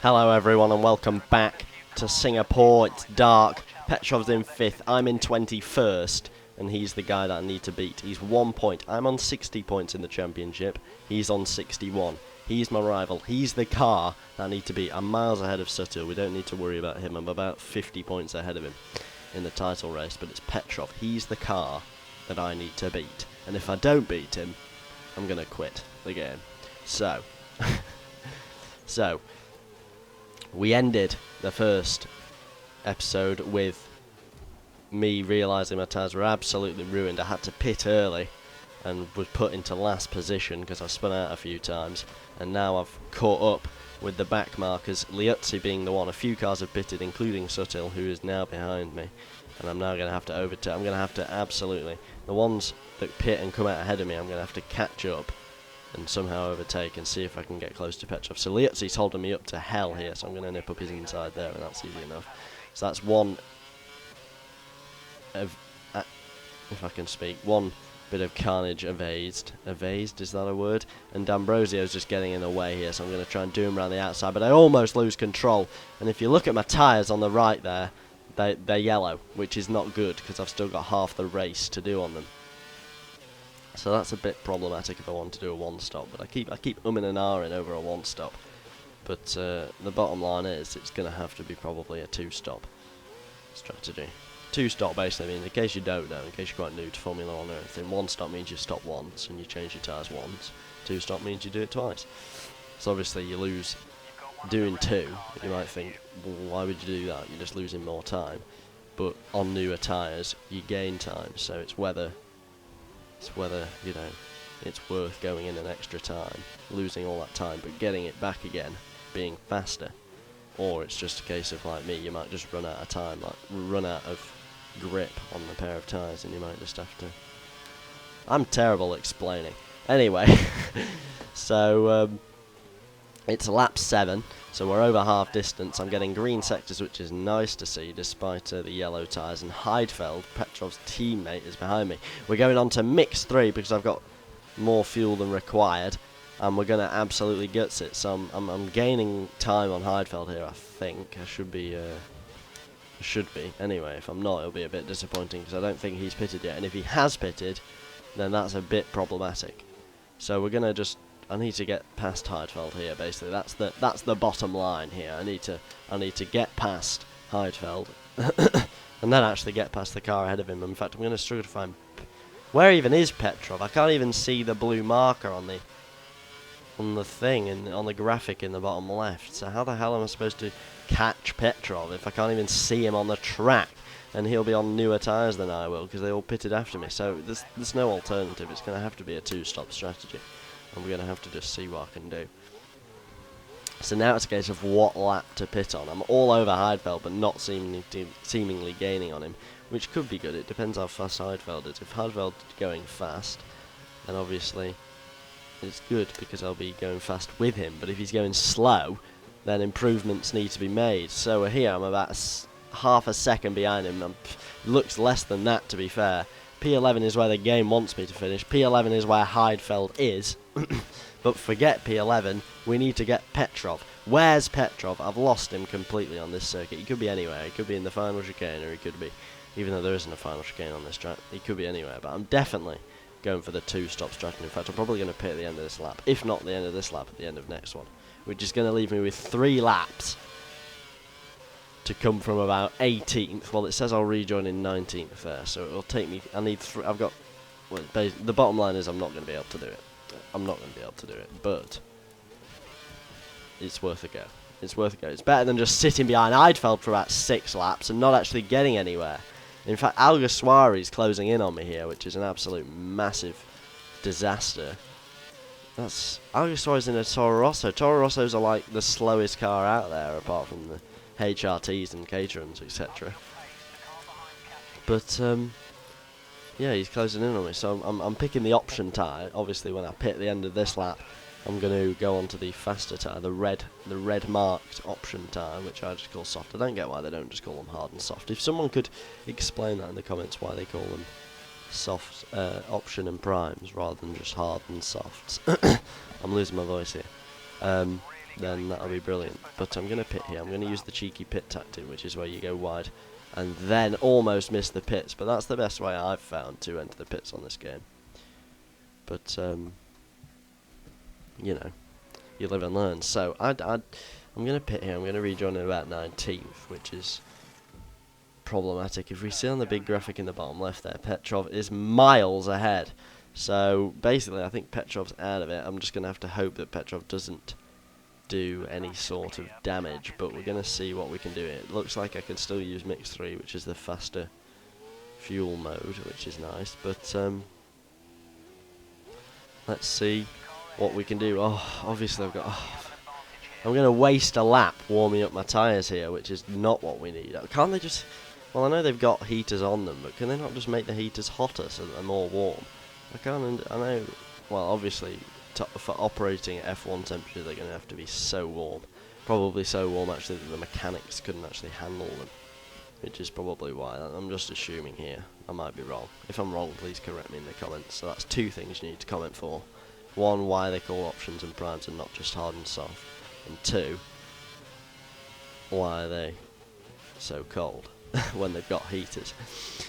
Hello everyone and welcome back to Singapore. It's dark. Petrov's in 5th, I'm in 21st, and he's the guy that I need to beat. He's 1 point. I'm on 60 points in the championship. He's on 61. He's my rival. He's the car that I need to beat. I'm miles ahead of Sutil. We don't need to worry about him. I'm about 50 points ahead of him in the title race, but it's Petrov. He's the car that I need to beat. And if I don't beat him, I'm going to quit the game. So, we ended the first episode with me realising my tyres were absolutely ruined. I had to pit early and was put into last position because I spun out a few times, and now I've caught up with the back markers, Liuzzi being the one. A few cars have pitted, including Sutil, who is now behind me, and I'm now going to have to overtake. I'm going to have to absolutely, the ones that pit and come out ahead of me, I'm going to have to catch up and somehow overtake and see if I can get close to Petrov. So Liuzzi's holding me up to hell here, so I'm going to nip up his inside there, and that's easy enough. So that's one of, if I can speak, one bit of carnage evased, is that a word? And D'Ambrosio's just getting in the way here, so I'm going to try and do him around the outside, but I almost lose control. And if you look at my tyres on the right there, they're yellow, which is not good because I've still got half the race to do on them. So that's a bit problematic if I want to do a one-stop, but I keep umming and ahhing over a one-stop. But the bottom line is it's going to have to be probably a two-stop strategy. Two-stop basically means, in case you don't know, in case you're quite new to Formula 1 or anything, one-stop means you stop once and you change your tyres once. Two-stop means you do it twice. So obviously you lose doing two. You might think, well, why would you do that? You're just losing more time. But on newer tyres, you gain time, so it's whether, you know, it's worth going in an extra time, losing all that time, but getting it back again, being faster. Or it's just a case of, like me, you might just run out of time, like run out of grip on the pair of tyres, and you might just have to... I'm terrible at explaining. Anyway, so it's lap 7, so we're over half distance. I'm getting green sectors, which is nice to see, despite the yellow tyres. And Heidfeld, Petrov's teammate, is behind me. We're going on to mix 3 because I've got more fuel than required, and we're going to absolutely guts it. So I'm gaining time on Heidfeld here, I think. I should be. Anyway, if I'm not, it'll be a bit disappointing because I don't think he's pitted yet. And if he has pitted, then that's a bit problematic. So we're going to just... I need to get past Heidfeld here, basically. That's the bottom line here. I need to get past Heidfeld and then actually get past the car ahead of him. In fact, I'm going to struggle to find... Where even is Petrov? I can't even see the blue marker on the thing, on the graphic in the bottom left. So how the hell am I supposed to catch Petrov if I can't even see him on the track? And he'll be on newer tyres than I will because they all pitted after me. So there's no alternative. It's going to have to be a two-stop strategy. And we're going to have to just see what I can do. So now it's a case of what lap to pit on. I'm all over Heidfeld, but not seemingly gaining on him, which could be good. It depends how fast Heidfeld is. If Heidfeld is going fast, then obviously it's good because I'll be going fast with him. But if he's going slow, then improvements need to be made. So here I'm about half a second behind him. Looks less than that, to be fair. P11 is where the game wants me to finish. P11 is where Heidfeld is. But forget P11, we need to get Petrov. Where's Petrov? I've lost him completely on this circuit. He could be anywhere. He could be in the final chicane, or he could be, even though there isn't a final chicane on this track, he could be anywhere. But I'm definitely going for the two-stop strategy. In fact, I'm probably going to pit at the end of this lap. If not the end of this lap, at the end of next one. Which is going to leave me with 3 laps to come from about 18th. Well, it says I'll rejoin in 19th there, so it'll take me... I need 3... I've got... Well, the bottom line is I'm not going to be able to do it. I'm not going to be able to do it, but it's worth a go. It's worth a go. It's better than just sitting behind Heidfeld for about 6 laps and not actually getting anywhere. In fact, Alguersuari's closing in on me here, which is an absolute massive disaster. That's... Alguersuari's in a Toro Rosso. Toro Rossos are like the slowest car out there, apart from the HRTs and Caterhams, etc. But, yeah, he's closing in on me, so I'm picking the option tyre. Obviously, when I pit at the end of this lap, I'm going to go on to the faster tyre, the red marked option tyre, which I just call soft. I don't get why they don't just call them hard and soft. If someone could explain that in the comments, why they call them soft, option and primes, rather than just hard and softs. I'm losing my voice here. then that'll be brilliant. But I'm going to pit here. I'm going to use the cheeky pit tactic, which is where you go wide and then almost miss the pits. But that's the best way I've found to enter the pits on this game. But, you know, you live and learn. So I'm going to pit here. I'm going to rejoin in about 19th, which is problematic. If we see on the big graphic in the bottom left there, Petrov is miles ahead. So basically I think Petrov's out of it. I'm just going to have to hope that Petrov doesn't do any sort of damage, but we're going to see what we can do. It looks like I can still use Mix 3, which is the faster fuel mode, which is nice, but let's see what we can do. Oh, obviously I'm going to waste a lap warming up my tyres here, which is not what we need. Can't they just... Well, I know they've got heaters on them, but can they not just make the heaters hotter so that they're more warm? I know... Well, obviously, for operating at F1 temperature, they're going to have to be so warm. Probably so warm, actually, that the mechanics couldn't actually handle them. Which is probably why. I'm just assuming here. I might be wrong. If I'm wrong, please correct me in the comments. So that's 2 things you need to comment for. 1, why they call options and primes and not just hard and soft. And 2, why are they so cold when they've got heaters.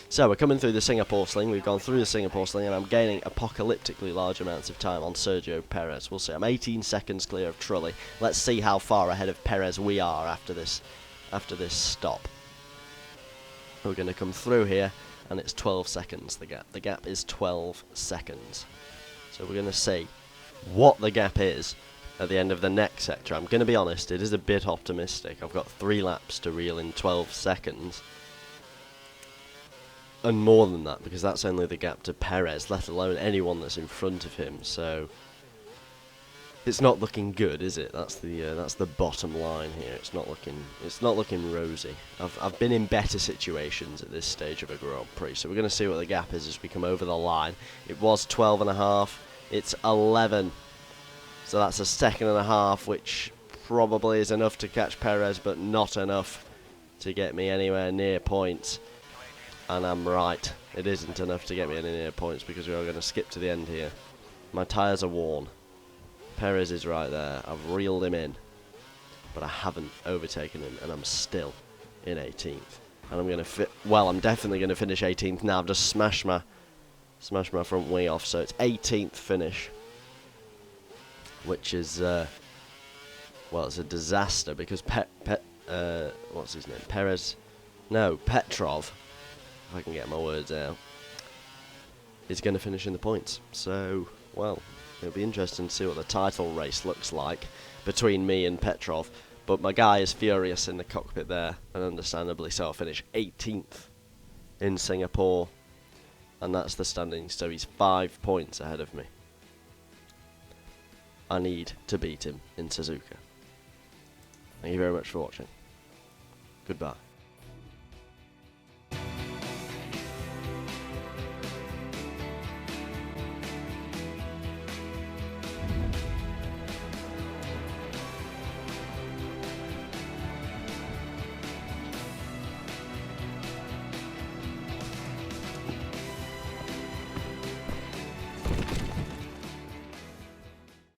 So we're coming through the Singapore sling. We've gone through the Singapore sling and I'm gaining apocalyptically large amounts of time on Sergio Perez. We'll see. I'm 18 seconds clear of Trulli. Let's see how far ahead of Perez we are after this stop. We're going to come through here and it's 12 seconds the gap. The gap is 12 seconds. So we're going to see what the gap is at the end of the next sector. I'm going to be honest, it is a bit optimistic. I've got 3 laps to reel in 12 seconds. And more than that, because that's only the gap to Perez, let alone anyone that's in front of him. So it's not looking good, is it? That's the bottom line here. It's not looking rosy. I've been in better situations at this stage of a Grand Prix. So we're going to see what the gap is as we come over the line. It was 12.5. It's 11. So that's a second and a half, which probably is enough to catch Perez, but not enough to get me anywhere near points. And I'm right. It isn't enough to get me any near points because we are going to skip to the end here. My tyres are worn. Perez is right there. I've reeled him in, but I haven't overtaken him, and I'm still in 18th. And I'm going to I'm definitely going to finish 18th now. I've just smashed my front wing off, so it's 18th finish, which is well, it's a disaster because what's his name? Petrov. If I can get my words out, is going to finish in the points. So, well, it'll be interesting to see what the title race looks like between me and Petrov. But my guy is furious in the cockpit there, and understandably so. I'll finish 18th in Singapore, and that's the standings. So he's 5 points ahead of me. I need to beat him in Suzuka. Thank you very much for watching. Goodbye.